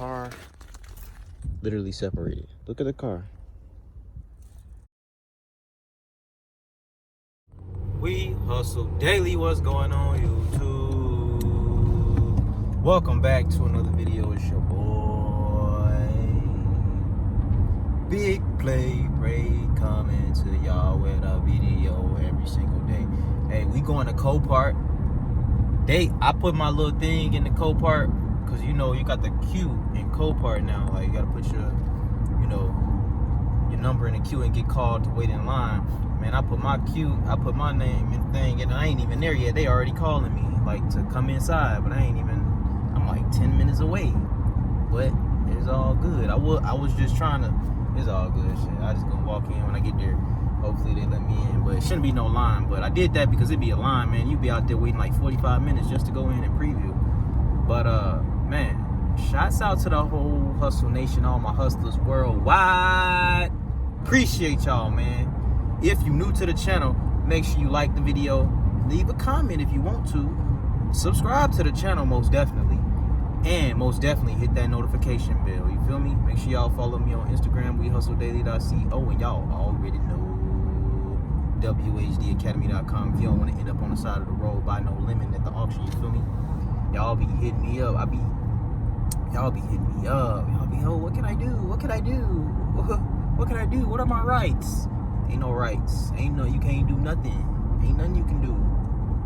car literally separated. Look at the car. We Hustle Daily, what's going on YouTube? Welcome back to another video. It's your boy Big Play Ray coming to y'all with a video every single day. Hey, we going to Copart. I put my little thing in the Copart because you know you got the queue in Copart now. Like you gotta put your number in the queue and get called to wait in line. Man, I put my name and thing, and I ain't even there yet. They already calling me like to come inside, but I'm like 10 minutes away. But it's all good. I was just trying to. It's all good shit. I just gonna walk in when I get there. Hopefully they let me in, but it shouldn't be no line. But I did that because it'd be a line, man. You'd be out there waiting like 45 minutes just to go in and preview. But man, shouts out to the whole Hustle Nation, all my hustlers worldwide. Appreciate y'all, man. If you're new to the channel, make sure you like the video, leave a comment if you want to, subscribe to the channel most definitely, and most definitely hit that notification bell. You feel me? Make sure y'all follow me on Instagram, wehustledaily.co, and y'all already know wehustledaily.com. If you don't want to end up on the side of the road by no lemon at the auction, you feel me? Y'all be hitting me up. Y'all be hitting me up. Y'all be, oh, what can I do? What can I do? What can I do? What are my rights? Ain't no rights. You can't do nothing. Ain't nothing you can do.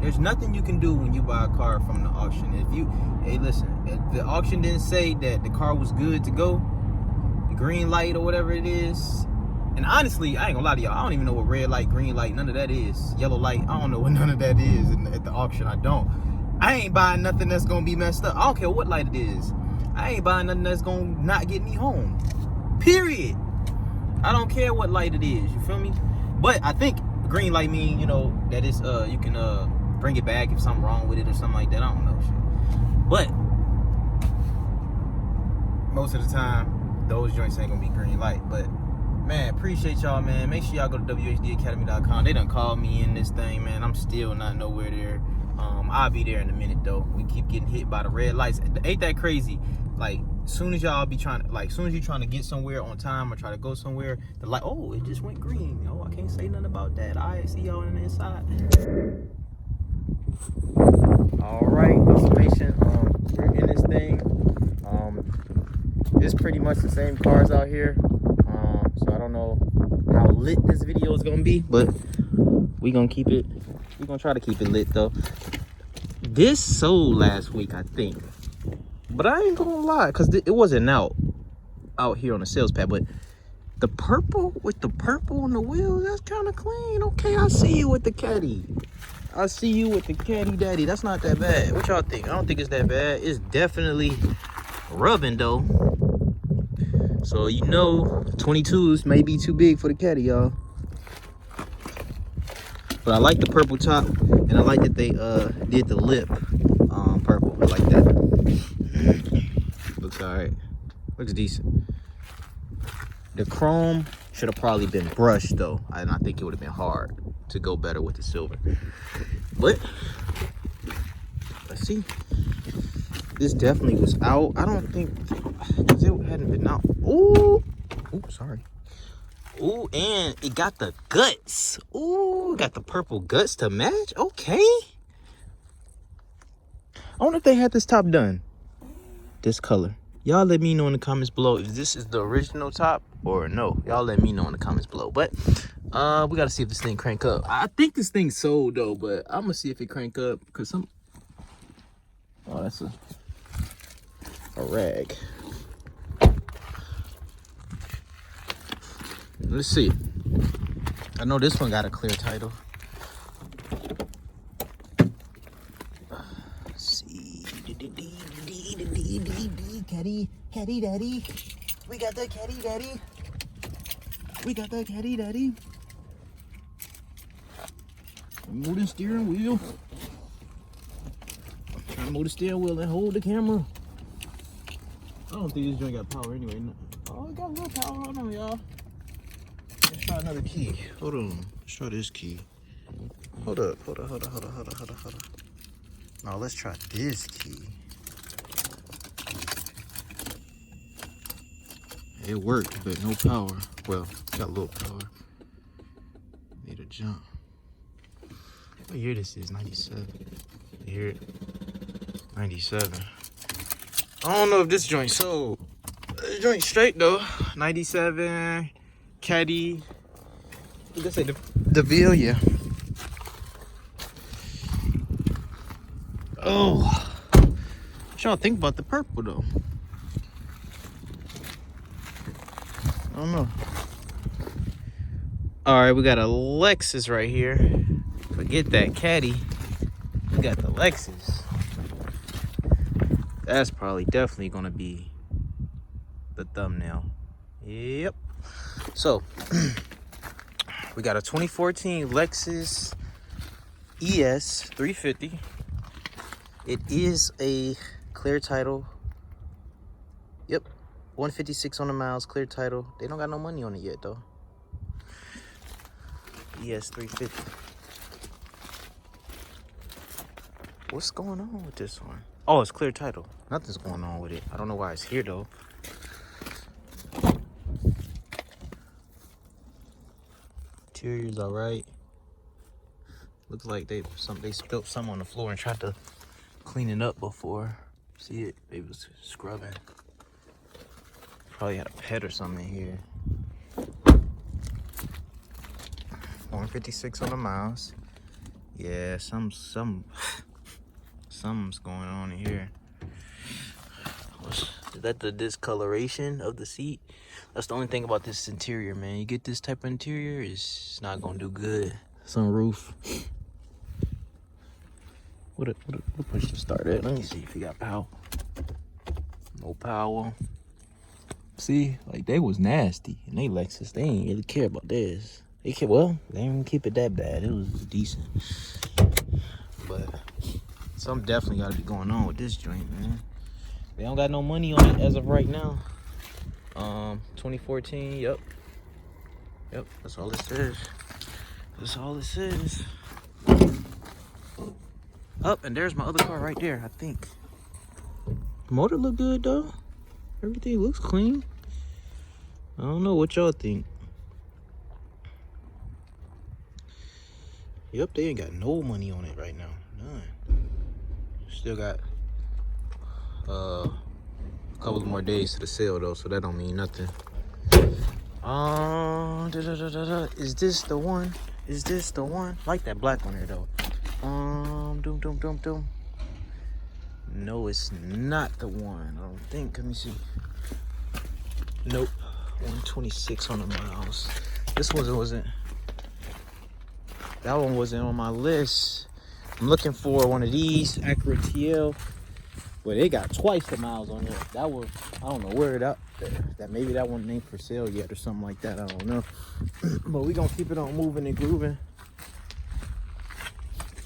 There's nothing you can do when you buy a car from the auction. Hey, listen, if the auction didn't say that the car was good to go, the green light or whatever it is, and honestly, I ain't gonna lie to y'all, I don't even know what red light, green light, none of that is. Yellow light, I don't know what none of that is at the auction. I ain't buying nothing that's gonna be messed up. I don't care what light it is. I ain't buying nothing that's gonna not get me home. Period. I don't care what light it is, you feel me? But I think green light mean, that it's you can bring it back if something wrong with it or something like that. I don't know shit. But most of the time, those joints ain't gonna be green light. But man, appreciate y'all, man. Make sure y'all go to wehustledaily.com. They done called me in this thing, man. I'm still not nowhere there. I'll be there in a minute though. We keep getting hit by the red lights. Ain't that crazy? Like, soon as you're trying to get somewhere on time or try to go somewhere, the light, oh, it just went green. Oh, I can't say nothing about that. I see y'all on the inside. All right, estimation. We're in this thing. It's pretty much the same cars out here. So I don't know how lit this video is gonna be, but we're gonna try to keep it lit though. This sold last week, I think. But I ain't gonna lie, because it wasn't out here on the sales pad. But the purple with the purple on the wheels, that's kind of clean. Okay, I see you with the caddy. I see you with the caddy daddy. That's not that bad. What y'all think? I don't think it's that bad. It's definitely rubbing though. So 22s may be too big for the caddy, y'all. But I like the purple top, and I like that they did the lip purple. I like that. Looks alright. Looks decent. The chrome should have probably been brushed though, and I think it would have been hard to go better with the silver. But let's see. This definitely was out. I don't think, because it hadn't been out. Ooh, sorry. Ooh, and it got the guts. Ooh, got the purple guts to match. Okay. I wonder if they had this top done this color. Y'all let me know in the comments below if this is the original top or no. Y'all let me know in the comments below. But we gotta see if this thing crank up. I think this thing sold though, but I'm gonna see if it crank up because oh, that's a rag. Let's see. I know this one got a clear title. Let's see. Caddy daddy. We got the caddy daddy. Move the steering wheel. Trying to move the steering wheel and hold the camera. I don't think this joint got power anyway. Oh, it got a little power. Hold on, y'all. Let's try another key. Hold on. Let's try this key. Hold up. Now let's try this key. It worked, but no power. Well, got a little power. Need a jump. What year this is? 97. You hear it? 97. I don't know if this joint sold. This joint straight though. 97. Caddy. You can say the Ville, yeah. Oh. What y'all think about the purple though? I don't know. Alright, we got a Lexus right here. Forget that Caddy. We got the Lexus. That's probably definitely gonna be the thumbnail. Yep. So we got a 2014 Lexus ES 350. It is a clear title. Yep. 156 on the miles, clear title. They don't got no money on it yet though. ES 350. What's going on with this one? Oh, it's clear title. Nothing's going on with it. I don't know why it's here though. Interior's all right. Looks like they spilled some on the floor and tried to clean it up before. See it? They was scrubbing. Probably had a pet or something in here. 156 on the miles. Yeah, something's going on in here. Is that the discoloration of the seat? That's the only thing about this interior, man. You get this type of interior, it's not gonna do good. Sunroof. What push to start at? Let me see if you got power. No power. See, like they was nasty, and they Lexus, they ain't really care about this. They didn't keep it that bad. It was decent, but something definitely got to be going on with this joint, man. They don't got no money on it as of right now. 2014. Yep. That's all it says. That's all it says. Up, and there's my other car right there. I think. Motor look good though. Everything looks clean. I don't know what y'all think. Yep, they ain't got no money on it right now. None. Still got a couple more days to the sale though, so that don't mean nothing. Is this the one? Is this the one? I like that black one here though. Doom. No, it's not the one. I don't think. Let me see. Nope. 126 on the miles. This one wasn't. That one wasn't on my list. I'm looking for one of these Acura TL, but they got twice the miles on it. That was, I don't know where that maybe that one ain't for sale yet or something like that. I don't know. But we gonna keep it on moving and grooving.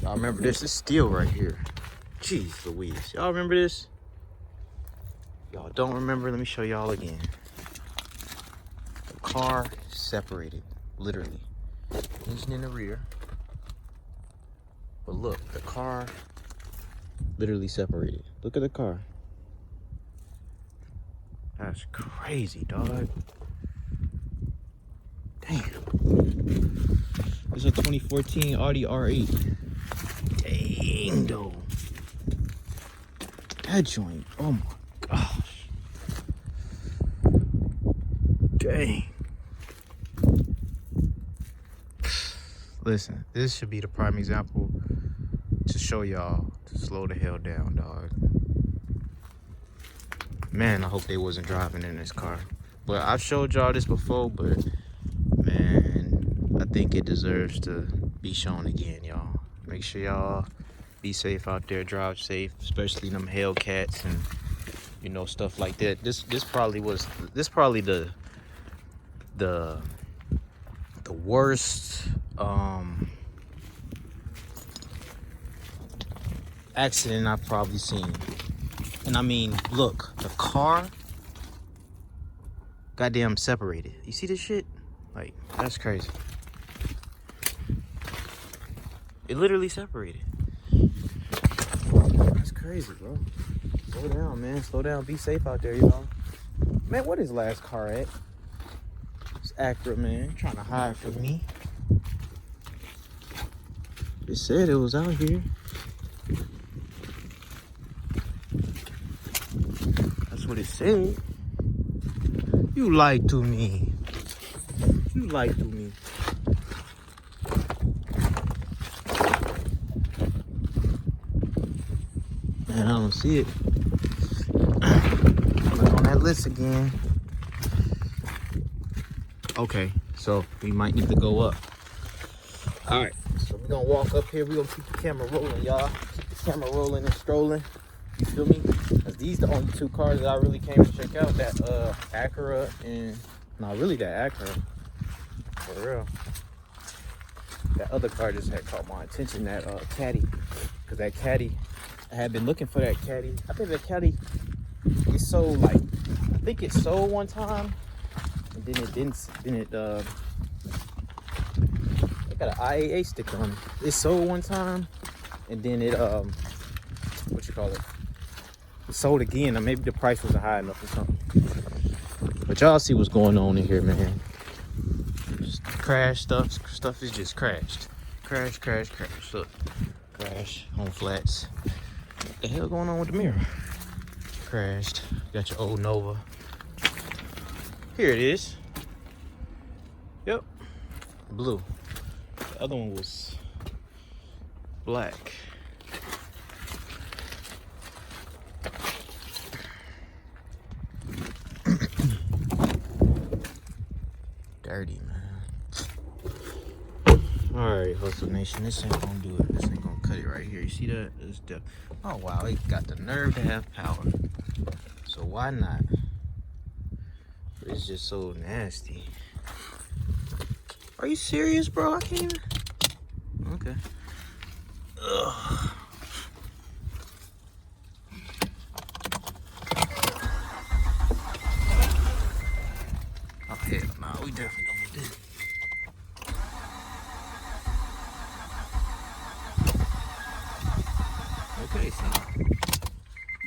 Y'all remember this? This steel right here. Jeez Louise. Y'all remember this? Y'all don't remember? Let me show y'all again. The car separated, literally. Engine in the rear. But look, the car literally separated. Look at the car. That's crazy, dog. Damn. This is a 2014 Audi R8. Dang, though. That joint. Oh my gosh. Dang. Listen, this should be the prime example to show y'all to slow the hell down, dog. Man, I hope they wasn't driving in this car. But I've showed y'all this before, but man, I think it deserves to be shown again, y'all. Make sure y'all be safe out there, drive safe, especially them Hellcats and you know, stuff like that. This probably the worst accident I've probably seen. And I mean, look, the car goddamn separated. You see this shit? Like, that's crazy. It literally separated. That's crazy, bro. Slow down, man. Slow down. Be safe out there, y'all. Man, what is last car at? It's Acura, man. Trying to hide from me. It said it was out here. That's what it said. You lied to me. You lied to me. Man, I don't see it. Look on that list again. Okay, so we might need to go up. All right, so we're gonna walk up here. We're gonna keep the camera rolling, y'all. Keep the camera rolling and strolling. You feel me? Cause these the only two cars that I really came to check out. That Acura and not really that Acura. For real. That other car just had caught my attention. That Caddy. Cause that Caddy, I had been looking for that Caddy. I think that Caddy is sold like, I think it sold one time, and then it didn't. Then it got an IAA sticker on it. It sold one time, and then it what you call it? It sold again. Or maybe the price wasn't high enough or something. But y'all see what's going on in here, man. Just crash stuff. Stuff is just crashed. Crash, crash, crash. Look, crash on flats. What the hell going on with the mirror? Crashed. Got your old Nova. Here it is. Yep. Blue. The other one was black. Dirty, man. Alright, Hustle Nation. This ain't gonna do it. This ain't gonna cut it right here. You see that? Oh wow, it got the nerve to have power. So why not? But it's just so nasty. Are you serious, bro? I can't even. Okay. Ugh. Oh hell nah, we definitely don't need this. Okay, so.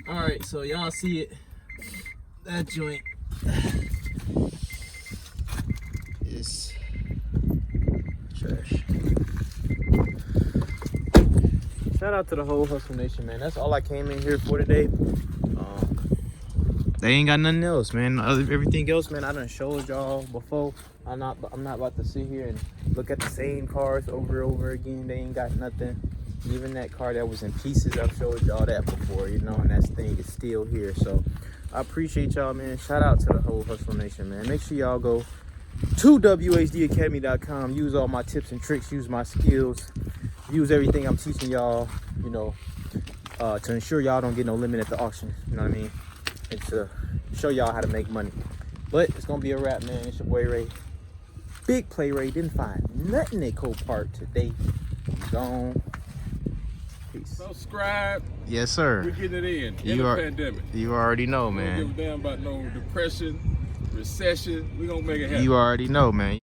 Alright, so y'all see it. That joint is trash. Shout out to the whole Hustle Nation, man. That's all I came in here for today. They ain't got nothing else, man. Everything else, man, I done showed y'all before. I'm not about to sit here and look at the same cars over and over again. They ain't got nothing. Even that car that was in pieces, I've showed y'all that before, you know, and that thing is still here. So I appreciate y'all, man. Shout out to the whole Hustle Nation, man. Make sure y'all go to wehustledaily.com. Use all my tips and tricks. Use my skills. Use everything I'm teaching y'all, you know, to ensure y'all don't get no limit at the auction. You know what I mean? And to show y'all how to make money. But it's going to be a wrap, man. It's your boy Ray. Big Play Ray. Didn't find nothing at Copart today. Gone. Peace. Subscribe. Yes, sir. We're getting it in the pandemic. You already know, man. We don't give a damn about no depression, recession. We gonna make it happen. You already know, man.